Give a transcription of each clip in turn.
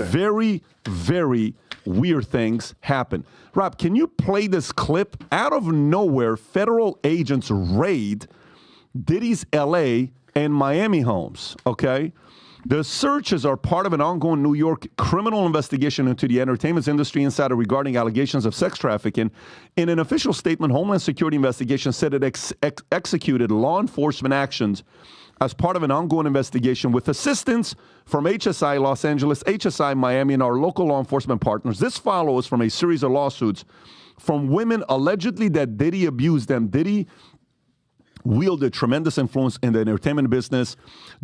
Very, very weird things happen. Rob, can you play this clip? Out of nowhere, federal agents raid Diddy's L.A. and Miami homes, okay? The searches are part of an ongoing New York criminal investigation into the entertainment industry insider regarding allegations of sex trafficking. In an official statement, Homeland Security investigation said it executed law enforcement actions as part of an ongoing investigation with assistance from HSI Los Angeles, HSI Miami, and our local law enforcement partners. This follows from a series of lawsuits from women allegedly that Diddy abused them. Diddy wielded tremendous influence in the entertainment business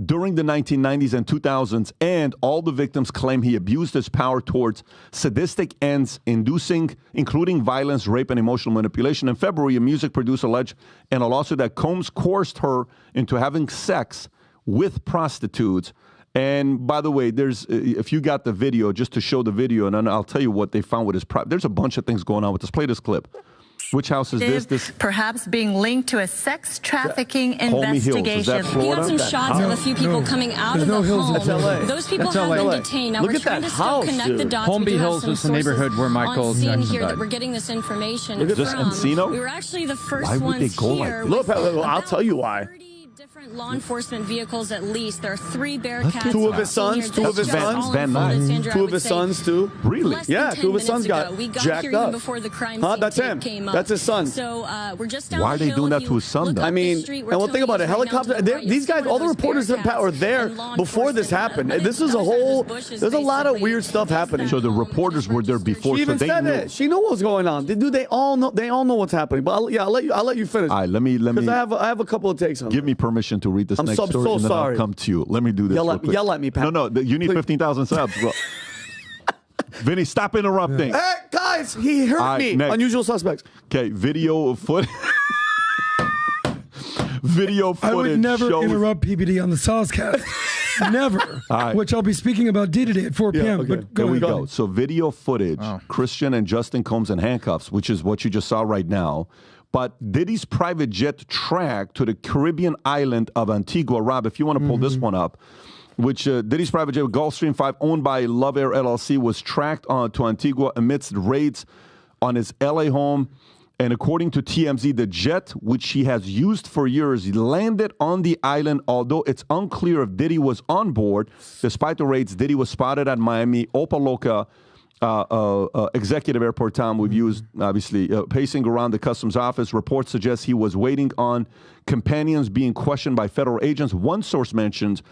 during the 1990s and 2000s, and all the victims claim he abused his power towards sadistic ends, including violence, rape, and emotional manipulation. In February, a music producer alleged in a lawsuit that Combs coerced her into having sex with prostitutes. And by the way, if you got the video, just to show the video, and then I'll tell you what they found with his there's a bunch of things going on with this. Play this clip. Which house is this? Perhaps being linked to a sex trafficking investigation. Hills. Is that Florida? We got some shots of a few people coming out of the home. That's LA. Those people That's have LA. been detained. Now Look we're at trying that to still house, connect the dots. Holmby Hills is the neighborhood where Michael on scene Jackson here died. that we're getting this information Look at this from. Encino. We were actually the first Why would ones they go here. like Look, I'll tell you why. Different law enforcement vehicles, at least. There are 3 Bearcats. Two of his sons. Two of his sons. Van Nuys. Two of his sons too. Really? Yeah, 2 of his sons got jacked up. Before the crime That's him. That's his son. So we're just down Why are they doing that to his son, though? I mean, and well, think about it. Helicopter. These guys, all the reporters that were there before this happened. This is a whole. There's a lot of weird stuff happening. So the reporters were there before. She even said it. She knew what was going on. They all know. They all know what's happening. But I'll let you finish. All right, let me. Because I have a couple of takes on. Give me permission to read this next story, so and then sorry. I'll come to you. Let me do this. Yell at me, Pat. No, you need 15,000 subs. Bro. Vinny, stop interrupting. Hey, guys, he hurt me. Next. Unusual suspects. Okay, video footage. Video footage. I would never shows... interrupt PBD on the Sawscast. Never. Right. Which I'll be speaking about Diddy at 4 p.m. Okay. But There we ahead. go. So video footage, Christian and Justin Combs in handcuffs, which is what you just saw right now. But Diddy's private jet tracked to the Caribbean island of Antigua. Rob, if you want to pull this one up, which Diddy's private jet, Gulfstream 5, owned by Love Air LLC, was tracked to Antigua amidst raids on his L.A. home. And according to TMZ, the jet, which he has used for years, landed on the island, although it's unclear if Diddy was on board. Despite the raids, Diddy was spotted at Miami, Opa-locka, executive airport town we've used, obviously, pacing around the customs office. Reports suggest he was waiting on companions being questioned by federal agents. One source mentions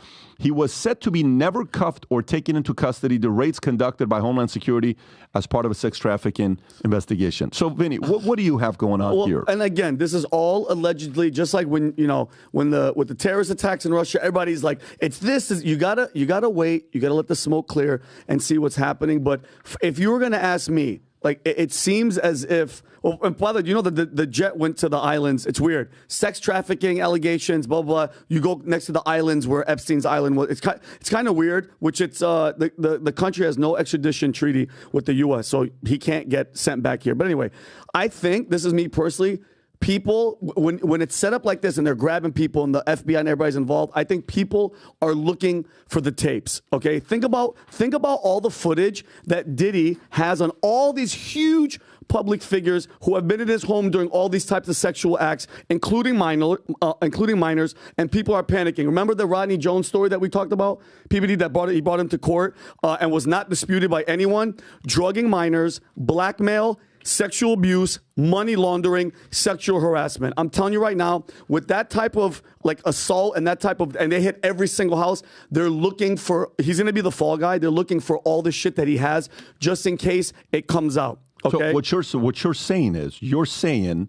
he was said to be never cuffed or taken into custody. The raids conducted by Homeland Security as part of a sex trafficking investigation. So, Vinny, what do you have going on here? And again, this is all allegedly, just like with the terrorist attacks in Russia, everybody's like, you gotta wait, you gotta let the smoke clear and see what's happening. But if you were gonna ask me, like, it seems as if, well, and by the way, you know that the jet went to the islands. It's weird. Sex trafficking allegations, blah, blah. You go next to the islands where Epstein's island was. It's kind of weird, which the country has no extradition treaty with the U.S., so he can't get sent back here. But anyway, I think, this is me personally, people, when it's set up like this and they're grabbing people and the FBI and everybody's involved, I think people are looking for the tapes, okay? Think about all the footage that Diddy has on all these huge public figures who have been in his home during all these types of sexual acts, including minors, and people are panicking. Remember the Rodney Jones story that we talked about? PBD he brought him to court and was not disputed by anyone. Drugging minors, blackmail, sexual abuse, money laundering, sexual harassment. I'm telling you right now, with that type of like assault and and they hit every single house, they're looking for, he's going to be the fall guy. They're looking for all the shit that he has just in case it comes out. Okay. So what you're saying is, you're saying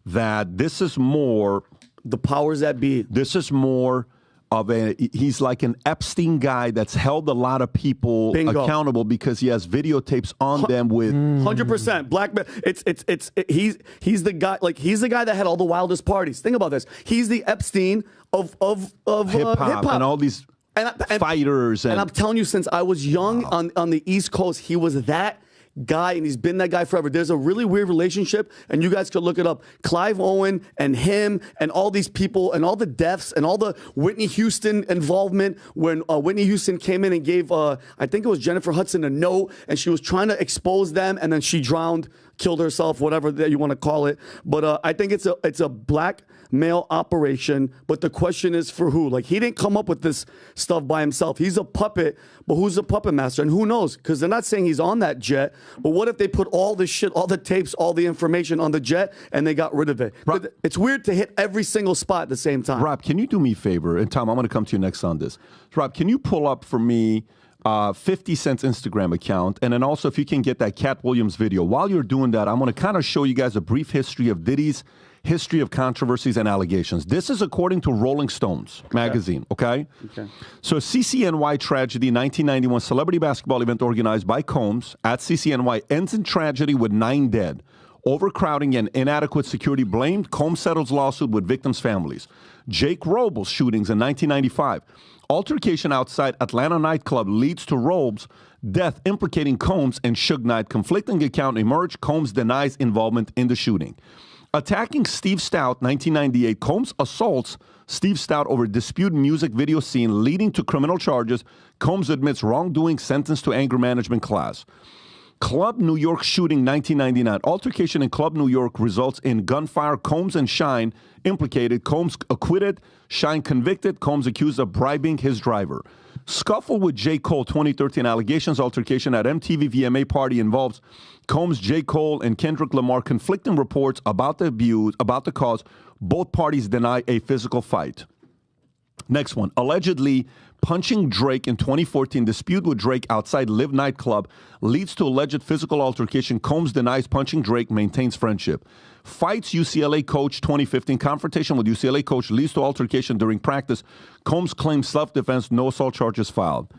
that this is more the powers that be. This is more of he's like an Epstein guy that's held a lot of people accountable because he has videotapes on them with 100% blackmail. He's the guy, like he's the guy that had all the wildest parties. Think about this. He's the Epstein of hip hop and all these fighters. And I'm telling you, since I was young on the East Coast, he was that guy, and he's been that guy forever. There's a really weird relationship, and you guys could look it up. Clive Owen and him and all these people and all the deaths and all the Whitney Houston involvement when Whitney Houston came in and gave, I think it was Jennifer Hudson, a note, and she was trying to expose them, and then she drowned, killed herself, whatever that you want to call it. But I think it's a blackmail operation, but the question is for who? Like, he didn't come up with this stuff by himself. He's a puppet, but who's the puppet master? And who knows? Because they're not saying he's on that jet, but what if they put all the shit, all the tapes, all the information on the jet, and they got rid of it? Rob, it's weird to hit every single spot at the same time. Rob, can you do me a favor? And Tom, I'm going to come to you next on this. Rob, can you pull up for me 50 Cent's Instagram account, and then also if you can get that Cat Williams video. While you're doing that, I'm going to kind of show you guys a brief history of Diddy's history of controversies and allegations. This is according to Rolling Stones magazine, okay? So CCNY tragedy, 1991 celebrity basketball event organized by Combs at CCNY ends in tragedy with 9 dead. Overcrowding and inadequate security blamed. Combs settles lawsuit with victims' families. Jake Robles shootings in 1995. Altercation outside Atlanta nightclub leads to Robles' death, implicating Combs and Suge Knight. Conflicting account emerged. Combs denies involvement in the shooting. Attacking Steve Stout, 1998. Combs assaults Steve Stout over disputed music video scene, leading to criminal charges. Combs admits wrongdoing, sentenced to anger management class. Club New York shooting, 1999. Altercation in Club New York results in gunfire. Combs and Shine implicated. Combs acquitted. Shine convicted. Combs accused of bribing his driver. Scuffle with J. Cole, 2013. Allegations altercation at MTV VMA party involves Combs, J. Cole, and Kendrick Lamar. Conflicting reports about the abuse, about the cause. Both parties deny a physical fight. Next one. Allegedly punching Drake in 2014. Dispute with Drake outside Live nightclub leads to alleged physical altercation. Combs denies punching Drake, maintains friendship. Fights UCLA coach, 2015. Confrontation with UCLA coach leads to altercation during practice. Combs claims self-defense, no assault charges filed.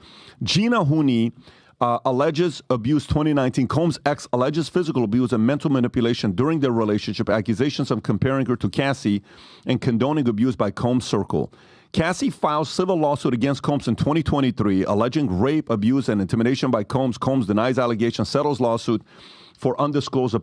Gina Hooney alleges abuse, 2019. Combs' ex alleges physical abuse and mental manipulation during their relationship. Accusations of comparing her to Cassie and condoning abuse by Combs' circle. Cassie files civil lawsuit against Combs in 2023, alleging rape, abuse, and intimidation by Combs. Combs denies allegations, settles lawsuit for undisclosed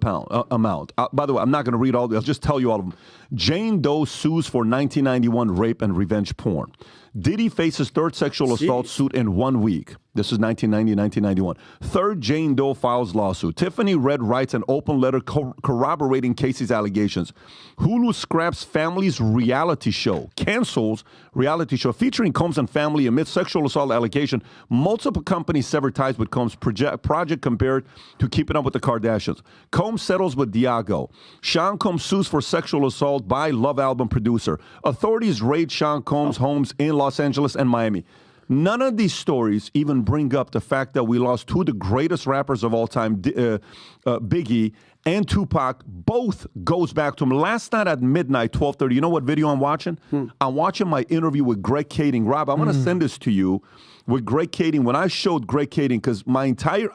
amount. By the way, I'm not going to read all. I'll just tell you all of them. Jane Doe sues for 1991 rape and revenge porn. Diddy faces third sexual assault suit in 1 week. This is 1990, 1991. Third, Jane Doe files lawsuit. Tiffany Red writes an open letter corroborating Casey's allegations. Hulu scraps family's reality show, cancels reality show featuring Combs and family amid sexual assault allegation. Multiple companies sever ties with Combs. Project compared to Keeping Up with the Kardashians. Combs settles with Diago. Sean Combs sues for sexual assault by Love album producer. Authorities raid Sean Combs' homes in Los Angeles and Miami. None of these stories even bring up the fact that we lost two of the greatest rappers of all time, Biggie and Tupac. Both goes back to him. Last night at midnight, 12:30, you know what video I'm watching? I'm watching my interview with Greg Kading. Rob, I'm going to send this to you with Greg Kading. When I showed Greg Kading, because my entire,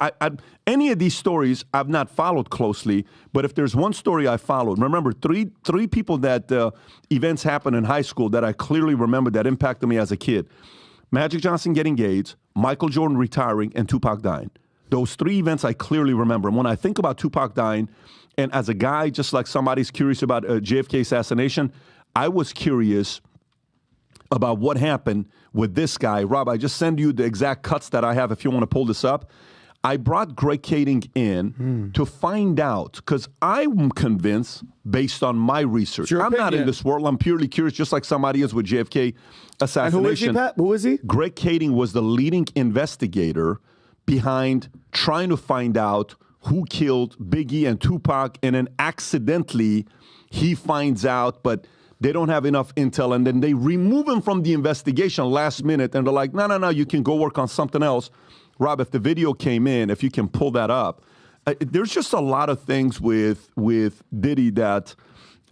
any of these stories I've not followed closely, but if there's one story I followed, remember three people that events happened in high school that I clearly remember that impacted me as a kid. Magic Johnson getting engaged, Michael Jordan retiring, and Tupac dying. Those 3 events I clearly remember. And when I think about Tupac dying, and as a guy, just like somebody's curious about JFK assassination, I was curious about what happened with this guy. Rob, I just send you the exact cuts that I have if you want to pull this up. I brought Greg Kading in to find out, because I'm convinced, based on my research, I'm not in this world. I'm purely curious, just like somebody is with JFK assassination. And who is he, Pat? Who is he? Greg Kading was the leading investigator behind trying to find out who killed Biggie and Tupac, and then accidentally he finds out, but they don't have enough intel, and then they remove him from the investigation last minute, and they're like, no, you can go work on something else. Rob, if the video came in, if you can pull that up, there's just a lot of things with Diddy that,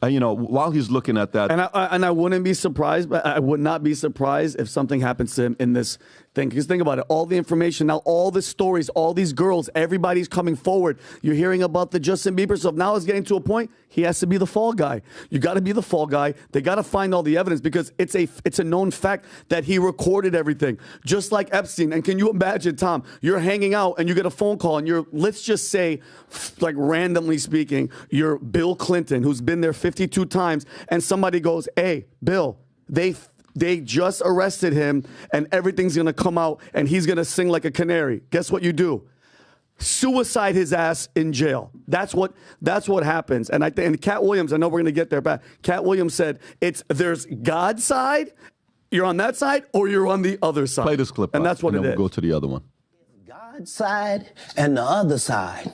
while he's looking at that. And I wouldn't be surprised, but I would not be surprised if something happens to him in this thing. Because think about it, all the information, now all the stories, all these girls, everybody's coming forward. You're hearing about the Justin Bieber stuff. Now it's getting to a point, he has to be the fall guy. You got to be the fall guy. They got to find all the evidence because it's a known fact that he recorded everything, just like Epstein. And can you imagine, Tom, you're hanging out and you get a phone call and you're, let's just say, like randomly speaking, you're Bill Clinton, who's been there 52 times, and somebody goes, hey, Bill, they just arrested him and everything's going to come out and he's going to sing like a canary. Guess what you do? Suicide his ass in jail. That's what happens. And and Cat Williams, I know we're going to get there, but Cat Williams said there's God's side, you're on that side, or you're on the other side. Play this clip, and that's what and it then is. We'll go to the other one. God's side and the other side.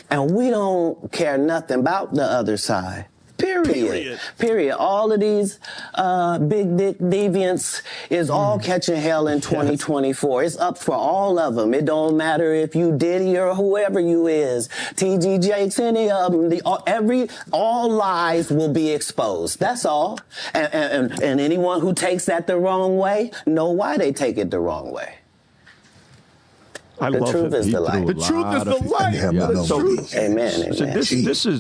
And we don't care nothing about the other side. Period. All of these big dick deviants is all catching hell in 2024. It's up for all of them. It don't matter if you Diddy or whoever you is, TG Jakes, any of them. All lies will be exposed. That's all. And anyone who takes that the wrong way, know why they take it the wrong way. The truth is the light. The truth is the light. Amen. So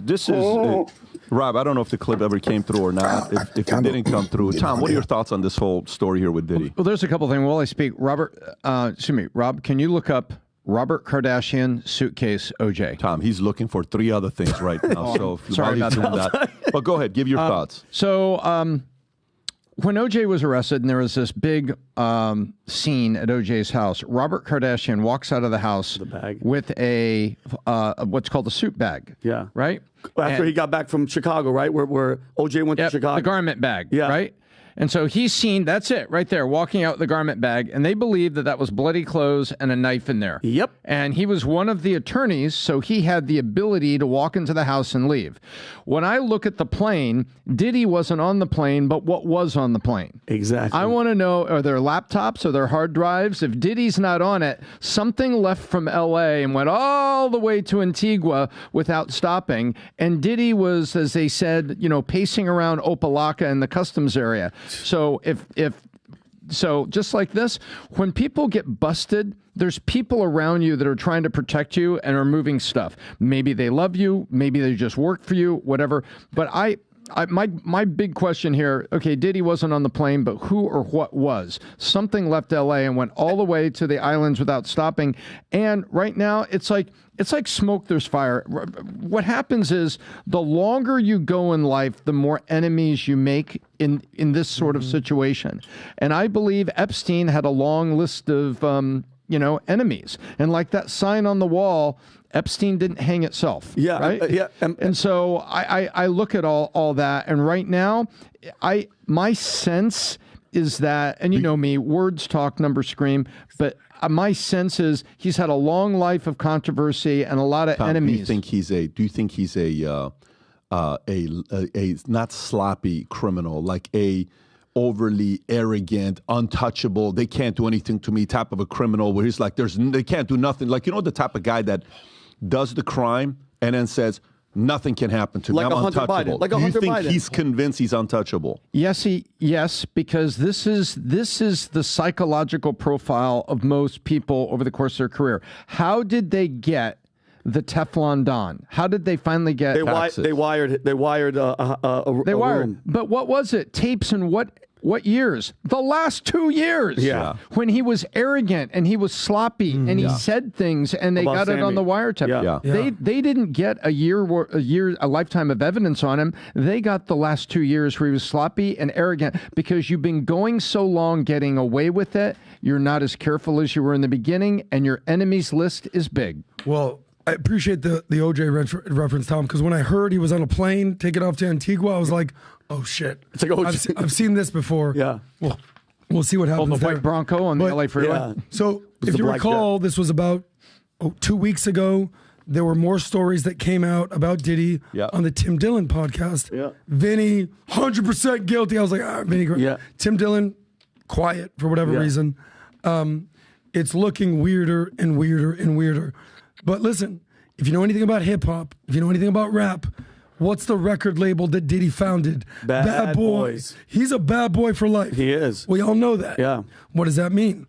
this is Rob, I don't know if the clip ever came through or not. If it didn't come through, Tom, what are your thoughts on this whole story here with Diddy? Well, there's a couple things. While I speak, Rob, can you look up Robert Kardashian suitcase OJ? Tom, he's looking for 3 other things right now. So sorry about that. But go ahead, give your thoughts. So when OJ was arrested and there was this big scene at OJ's house, Robert Kardashian walks out of the house with a what's called a suit bag. Yeah. Right? After he got back from Chicago, right? Where OJ went to Chicago. The garment bag. Yeah. Right? And so he's seen, that's it, right there, walking out with the garment bag, and they believe that was bloody clothes and a knife in there. Yep. And he was one of the attorneys, so he had the ability to walk into the house and leave. When I look at the plane, Diddy wasn't on the plane, but what was on the plane? Exactly. I want to know, are there laptops, are there hard drives? If Diddy's not on it, something left from L.A. and went all the way to Antigua without stopping, and Diddy was, as they said, pacing around Opalaka in the customs area. So so just like this, when people get busted, there's people around you that are trying to protect you and are moving stuff. Maybe they love you, maybe they just work for you, whatever. But my big question here, okay, Diddy wasn't on the plane, but who or what was? Something left LA and went all the way to the islands without stopping. And right now, it's like smoke, there's fire. What happens is the longer you go in life, the more enemies you make in this sort of situation. And I believe Epstein had a long list of, enemies. And like that sign on the wall, Epstein didn't hang itself. Yeah. Right? And so I look at all that. And right now, my sense is that, and you know me, words talk, numbers scream, but my sense is he's had a long life of controversy and a lot of enemies. Do you think he's a not sloppy criminal, like a overly arrogant, untouchable, they can't do anything to me type of a criminal where he's like, they can't do nothing. Like, the type of guy that does the crime and then says, nothing can happen to me. I'm untouchable. Like a Do you Hunter think Biden. he's convinced he's untouchable? Yes, because this is the psychological profile of most people over the course of their career. How did they get the Teflon Don? How did they finally get? They wired a room. But what was it? Tapes and what years? The last 2 years. Yeah. When he was arrogant and he was sloppy and he said things and they About got it on the wiretap. Yeah. They didn't get a lifetime of evidence on him. They got the last 2 years where he was sloppy and arrogant because you've been going so long getting away with it. You're not as careful as you were in the beginning, and your enemies list is big. Well, I appreciate the OJ reference, Tom, because when I heard he was on a plane taking off to Antigua, I was like, oh, shit. It's like OJ. I've seen this before. Yeah. Well, we'll see what happens The there. white Bronco on the LA freeway. Yeah. So was if the you black recall, jet. this was about 2 weeks ago. There were more stories that came out about Diddy on the Tim Dillon podcast. Yeah. Vinny, 100% guilty. I was like, Vinny, great. Yeah. Tim Dillon, quiet for whatever reason. It's looking weirder and weirder and weirder. But listen, if you know anything about hip hop, if you know anything about rap, what's the record label that Diddy founded? Bad Boys. He's a bad boy for life. He is. We all know that. Yeah. What does that mean?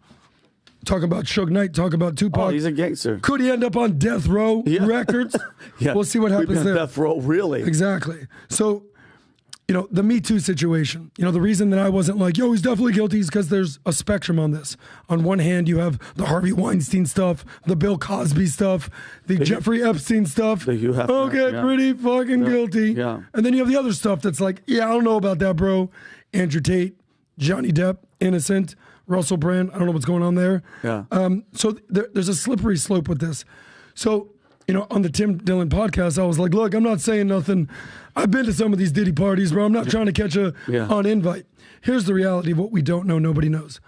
talking about Suge Knight, talking about Tupac. Oh, he's a gangster. Could he end up on Death Row Records? Yeah. We'll see what We've happens been on there. Death Row, really. Exactly. So, the Me Too situation, the reason that I wasn't like, yo, he's definitely guilty is because there's a spectrum on this. On one hand, you have the Harvey Weinstein stuff, the Bill Cosby stuff, the Jeffrey Epstein stuff. Pretty fucking guilty. Yeah. And then you have the other stuff that's like, yeah, I don't know about that, bro. Andrew Tate, Johnny Depp, innocent. Russell Brand, I don't know what's going on there. Yeah. So there's a slippery slope with this. So, on the Tim Dillon podcast, I was like, look, I'm not saying nothing. I've been to some of these Diddy parties, bro. I'm not trying to catch an invite. Here's the reality of what we don't know, nobody knows.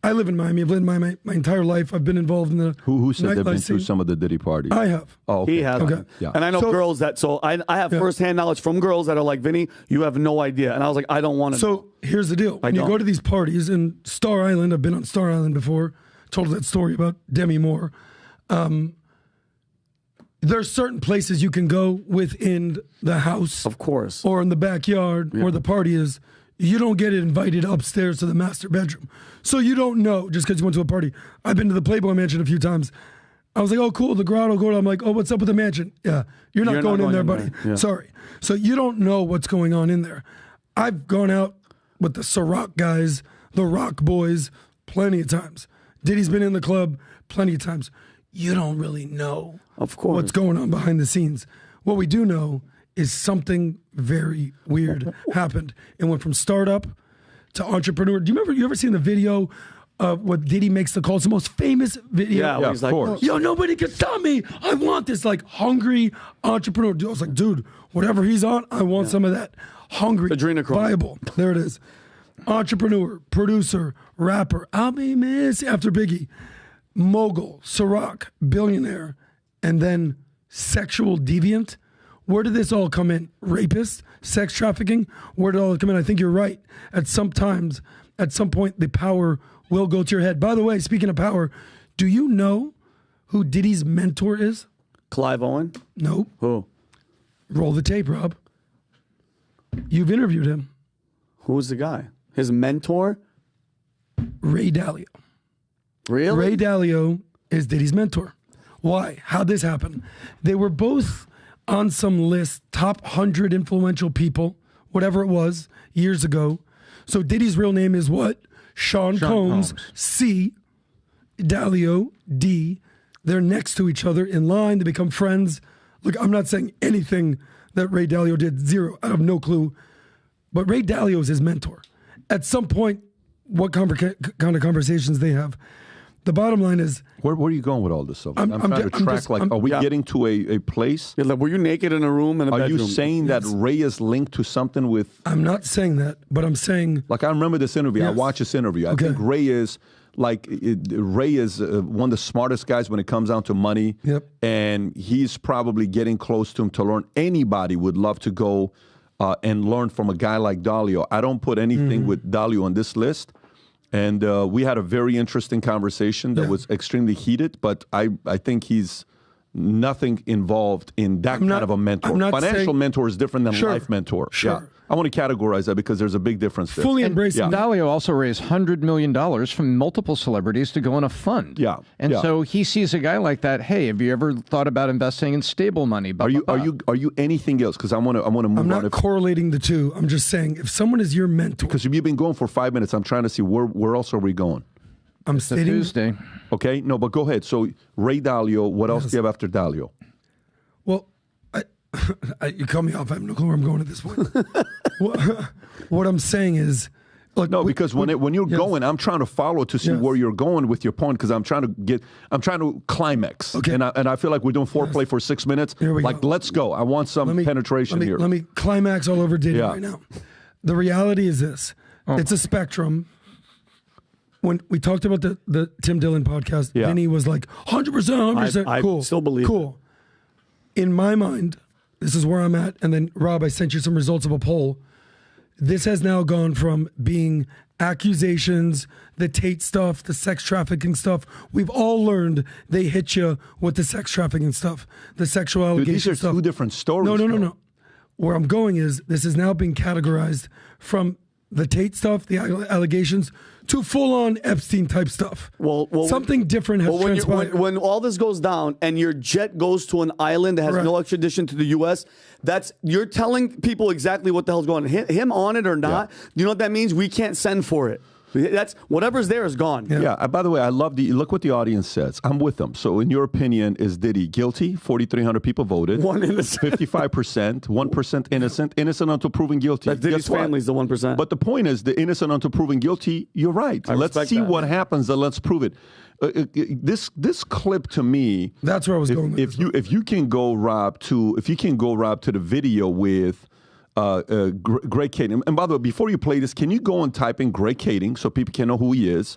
I live in Miami. I've lived in Miami my entire life. I've been involved in the Who said they've been nightlife through scene. some of the Diddy parties? I have. Oh, okay. He has. Okay. Yeah. And I know girls that, so I have firsthand knowledge from girls that are like, Vinny, you have no idea. And I was like, I don't want to know. So here's the deal. When you go to these parties in Star Island, I've been on Star Island before, told that story about Demi Moore. There's certain places you can go within the house. Of course. Or in the backyard where the party is. You don't get invited upstairs to the master bedroom. So you don't know just because you went to a party. I've been to the Playboy Mansion a few times. I was like, oh, cool, the grotto, go. I'm like, oh, what's up with the mansion? Yeah, you're not going in there, buddy. Yeah. Sorry. So you don't know what's going on in there. I've gone out with the Ciroc guys, the Rock Boys, plenty of times. Diddy's been in the club plenty of times. You don't really know Of course. what's going on behind the scenes. What we do know is something very weird happened. It went from startup to entrepreneur. Do you ever seen the video of what Diddy makes the call? It's the most famous video. Yeah, Yeah, he's of like, course. Yo, nobody can stop me. I want this like hungry entrepreneur. I was like, dude, whatever he's on, I want some of that hungry, Adrenochrome. viable. There it is. Entrepreneur, producer, rapper. I'll be missing after Biggie. Mogul, Ciroc, billionaire, and then sexual deviant. Where did this all come in? Rapist, sex trafficking? Where did all it come in? I think you're right. At some point, the power will go to your head. By the way, speaking of power, do you know who Diddy's mentor is? Clive Owen? Nope. Who? Roll the tape, Rob. You've interviewed him. Who's the guy? His mentor? Ray Dalio. Really? Ray Dalio is Diddy's mentor. Why? How'd this happen? They were both on some list, top 100 influential people, whatever it was, years ago. So Diddy's real name is what? Sean Combs. C. Dalio, D. They're next to each other in line. They become friends. Look, I'm not saying anything that Ray Dalio did. Zero. I have no clue. But Ray Dalio is his mentor. At some point, what kind of conversations they have. The bottom line is... Where are you going with all this stuff? I'm trying to I'm track, just- are we getting to a place? Yeah, like, were you naked in a room in a Are bedroom? you saying that Ray is linked to something with... I'm not saying that, but I'm saying... Like, I remember this interview. I Yes. watched this interview. I Okay. think Ray is... Ray is one of the smartest guys when it comes down to money. Yep. And he's probably getting close to him to learn. Anybody would love to go and learn from a guy like Dalio. I don't put anything with Dalio on this list. And we had a very interesting conversation that was extremely heated, but I think he's nothing involved in that kind of a mentor. I'm not Financial saying- mentor is different than Sure, life mentor. sure. Yeah. I want to categorize that because there's a big difference there. Fully embracing that. Dalio also raised $100 million from multiple celebrities to go in a fund. Yeah, And yeah. so he sees a guy like that. Hey, have you ever thought about investing in stable money? Blah, Are you blah, blah. are you anything else? Because I want to move I'm on. not correlating the two. I'm just saying, if someone is your mentor, Because you've been going for 5 minutes. I'm trying to see where else are we going. I'm It's a stating... Tuesday. Okay, no, but go ahead. So Ray Dalio. What else do you have after Dalio? Well, you cut me off. I have no clue where I'm going at this point. what I'm saying is... Look, No, because when you're yes. going, I'm trying to follow to see Yes. where you're going with your point. Because I'm trying to climax. Okay. And I feel like we're doing foreplay for 6 minutes. Here we like, go. let's go. I want some penetration here. Let me climax all over Diddy Yeah. right now. The reality is this. It's a spectrum. When we talked about the Tim Dillon podcast, Yeah. Vinny was like, 100%, 100%. I cool. still believe Cool. In my mind, this is where I'm at. And then, Rob, I sent you some results of a poll. This has now gone from being accusations, the Tate stuff, the sex trafficking stuff. We've all learned they hit you with the sex trafficking stuff, the sexual Dude, allegation these are stuff. two different stories. No. though. Where I'm going is this is now being categorized from the Tate stuff, the allegations, to full-on Epstein-type stuff. Well, something different has transpired. When all this goes down and your jet goes to an island that has no extradition to the U.S., you're telling people exactly what the hell's going on. Him on it or not, you know what that means? We can't send for it. That's whatever's there is gone. Yeah. By the way, I love look what the audience says. I'm with them. So, in your opinion, is Diddy guilty? 4,300 people voted. 1 innocent. 55%. 1% innocent. Innocent until proven guilty. That Diddy's family's the 1%. But the point is, the innocent until proven guilty. You're right. Let's see what happens. And let's prove it. This clip to me. That's where I was going. If you can go, Rob, to the video with. Greg Kading. And by the way, before you play this, can you go and type in Greg Kading so people can know who he is?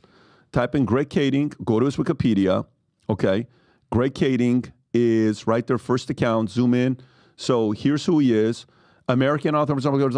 Type in Greg Kading, go to his Wikipedia, okay? Greg Kading is right there, first account, zoom in. So here's who he is. American author,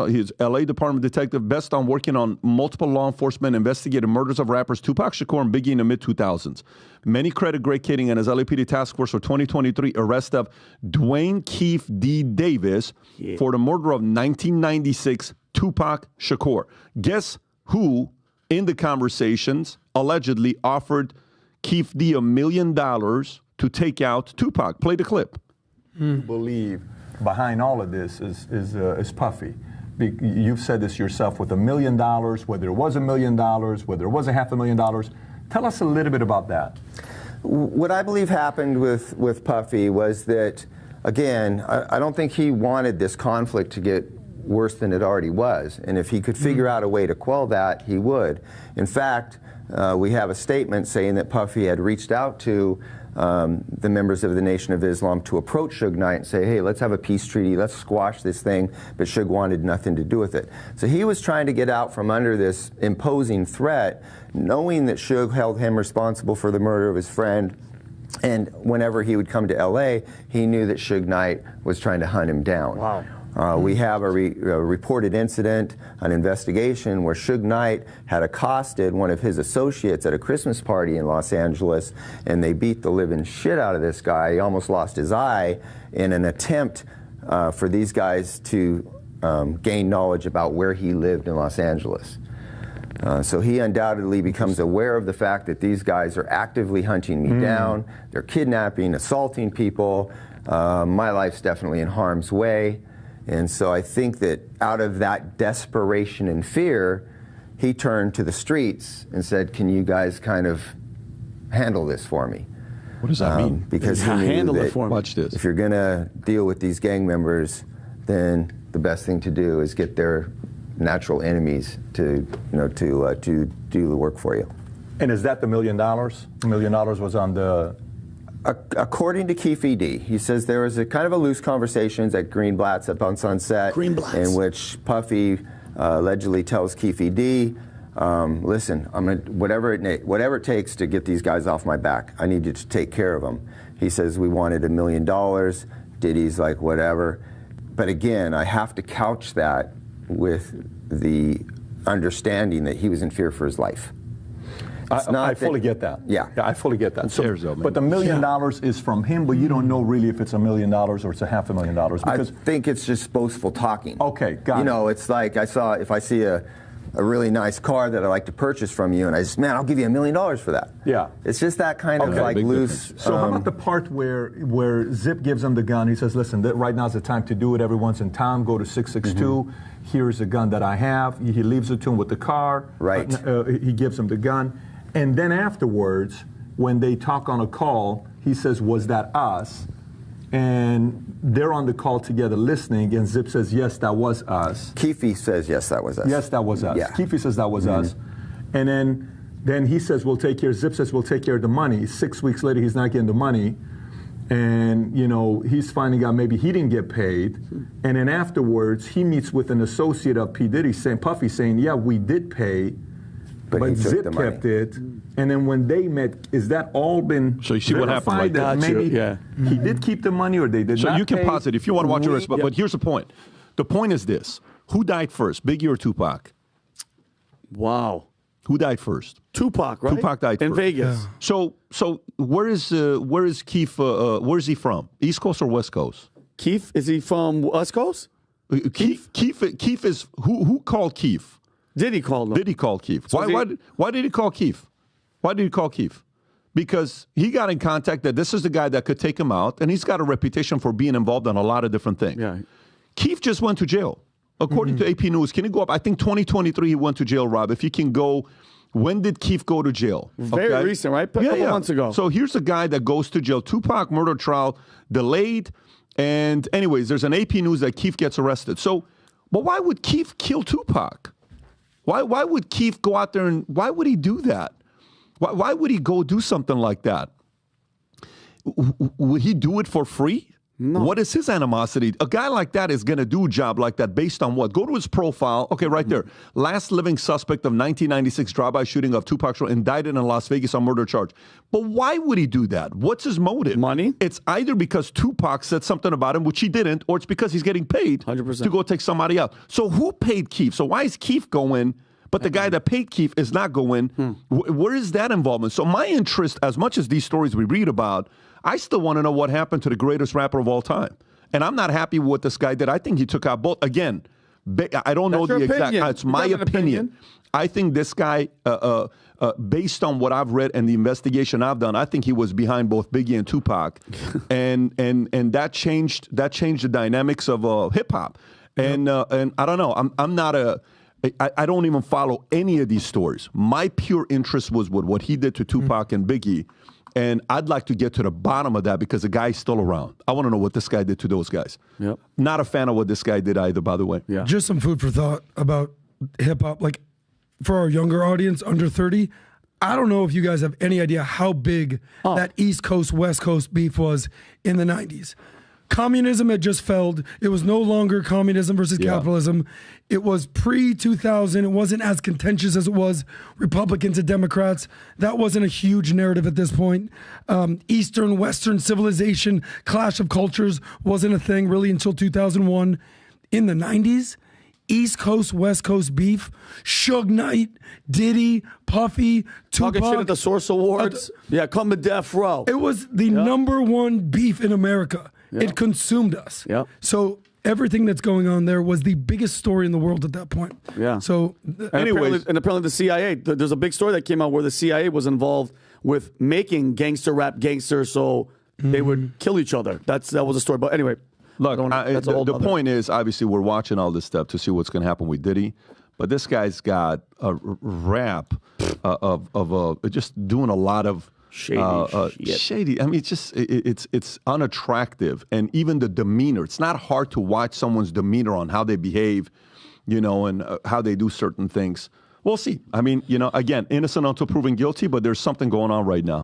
he's LA Department detective, best on working on multiple law enforcement investigated murders of rappers Tupac Shakur and Biggie in the mid-2000s. Many credit Greg Kading and his LAPD task force for 2023 arrest of Dwayne Keefe D. Davis for the murder of 1996 Tupac Shakur. Guess who in the conversations allegedly offered Keefe D. $1 million to take out Tupac? Play the clip. Believe behind all of this is Puffy. You've said this yourself with $1 million, whether it was $1 million, whether it was $500,000. Tell us a little bit about that. What I believe happened with Puffy was that, again, I don't think he wanted this conflict to get worse than it already was. And if he could figure out a way to quell that, he would. In fact, we have a statement saying that Puffy had reached out to the members of the Nation of Islam to approach Suge Knight and say, hey, let's have a peace treaty, let's squash this thing, but Suge wanted nothing to do with it. So he was trying to get out from under this imposing threat, knowing that Suge held him responsible for the murder of his friend, and whenever he would come to L.A., he knew that Suge Knight was trying to hunt him down. Wow. We have a reported incident, an investigation where Suge Knight had accosted one of his associates at a Christmas party in Los Angeles, and they beat the living shit out of this guy. He almost lost his eye in an attempt for these guys to gain knowledge about where he lived in Los Angeles. So he undoubtedly becomes aware of the fact that these guys are actively hunting me down. They're kidnapping, assaulting people. My life's definitely in harm's way. And so I think that out of that desperation and fear, he turned to the streets and said, can you guys kind of handle this for me? What does that mean? Because he knew that Watch this. if you're going to deal with these gang members, then the best thing to do is get their natural enemies to do the work for you. And is that the $1 million? $1 million was on the... According to Keefe D, he says there was a kind of a loose conversations at Greenblatt's up on Sunset, in which Puffy allegedly tells Keefe D, listen, I'm gonna, whatever it takes to get these guys off my back, I need you to take care of them. He says we wanted $1 million. Diddy's like, whatever. But again, I have to couch that with the understanding that he was in fear for his life. I fully get that. Yeah, I fully get that. So, but the $1 million is from him, but you don't know really if it's $1 million or it's $500,000. Because I think it's just boastful talking. Okay, got it. You know, it's like if I see a really nice car that I like to purchase from you, and I just, man, I'll give you $1 million for that. Yeah. It's just that kind of like loose. So how about the part where Zip gives him the gun? He says, listen, right now's the time to do it. Everyone's in town. Go to 662. Here's a gun that I have. He leaves it to him with the car. Right. He gives him the gun. And then afterwards, when they talk on a call, he says, was that us? And they're on the call together listening, and Zip says, yes, that was us. Keefe says, yes, that was us. Yes, that was us. Yeah. Keefe says that was us. And then he says, we'll take care, Zip says, we'll take care of the money. 6 weeks later, he's not getting the money. And, you know, he's finding out maybe he didn't get paid. And then afterwards, he meets with an associate of P. Diddy, Puffy, saying, yeah, we did pay. But Zip kept it, and then when they met, is that all been so you see what happened? Like that maybe he did keep the money, or they did not. So you can pay? pause it if you want to watch the rest. But here's the point. The point is this: who died first, Biggie or Tupac? Wow. Who died first? Tupac, right? Tupac died in first. Vegas. So where is Keefe? Where is he from? East Coast or West Coast? Keefe, is he from West Coast? Keefe is who called Keefe? Diddy called him. Diddy called Keith. So Why did he call Keith? Why did he call Keith? Because he got in contact that this is the guy that could take him out, and he's got a reputation for being involved in a lot of different things. Yeah. Keith just went to jail. According to AP News, can he go up? I think 2023 he went to jail, Rob. If you can go, when did Keith go to jail? Very recent, right? A couple months ago. So here's a guy that goes to jail. Tupac murder trial delayed. And anyways, there's an AP News that Keith gets arrested. So, but why would Keith kill Tupac? Why would Keith go out there and why would he do that? Why would he go do something like that? Would he do it for free? No. What is his animosity? A guy like that is going to do a job like that based on what? Go to his profile. Okay, right there. Last living suspect of 1996 drive-by shooting of Tupac Shakur, indicted in Las Vegas on murder charge. But why would he do that? What's his motive? Money? It's either because Tupac said something about him, which he didn't, or it's because he's getting paid 100%. to go take somebody out. So who paid Keith? So why is Keith going, but the guy that paid Keith is not going? Where is that involvement? So my interest, as much as these stories we read about, I still want to know what happened to the greatest rapper of all time. And I'm not happy with what this guy did. I think he took out both. Again, I don't know the exact. It's my opinion. I think this guy, based on what I've read and the investigation I've done, I think he was behind both Biggie and Tupac, and that changed the dynamics of hip hop. And I don't know. I'm not a. I don't even follow any of these stories. My pure interest was with what he did to Tupac and Biggie. And I'd like to get to the bottom of that because the guy's still around. I want to know what this guy did to those guys. Yep. Not a fan of what this guy did either, by the way. Yeah. Just some food for thought about hip hop. Like for our younger audience, under 30, I don't know if you guys have any idea how big that East Coast, West Coast beef was in the 90s. Communism had just failed. It was no longer communism versus capitalism. It was pre-2000. It wasn't as contentious as it was Republicans and Democrats. That wasn't a huge narrative at this point. Eastern, Western civilization, clash of cultures wasn't a thing really until 2001. In the 90s, East Coast, West Coast beef, Suge Knight, Diddy, Puffy, Tupac. Talking shit at the Source Awards. Come to death row. It was the number one beef in America. It consumed us. Yep. So everything that's going on there was the biggest story in the world at that point. Yeah. So apparently the CIA, there's a big story that came out where the CIA was involved with making gangster rap gangster so they would kill each other. That was a story. But anyway, look, the point is, obviously, we're watching all this stuff to see what's going to happen with Diddy. But this guy's got a rap of just doing a lot of shady. I mean, it's unattractive, and even the demeanor. It's not hard to watch someone's demeanor on how they behave, and how they do certain things. We'll see. I mean, again, innocent until proven guilty, but there's something going on right now.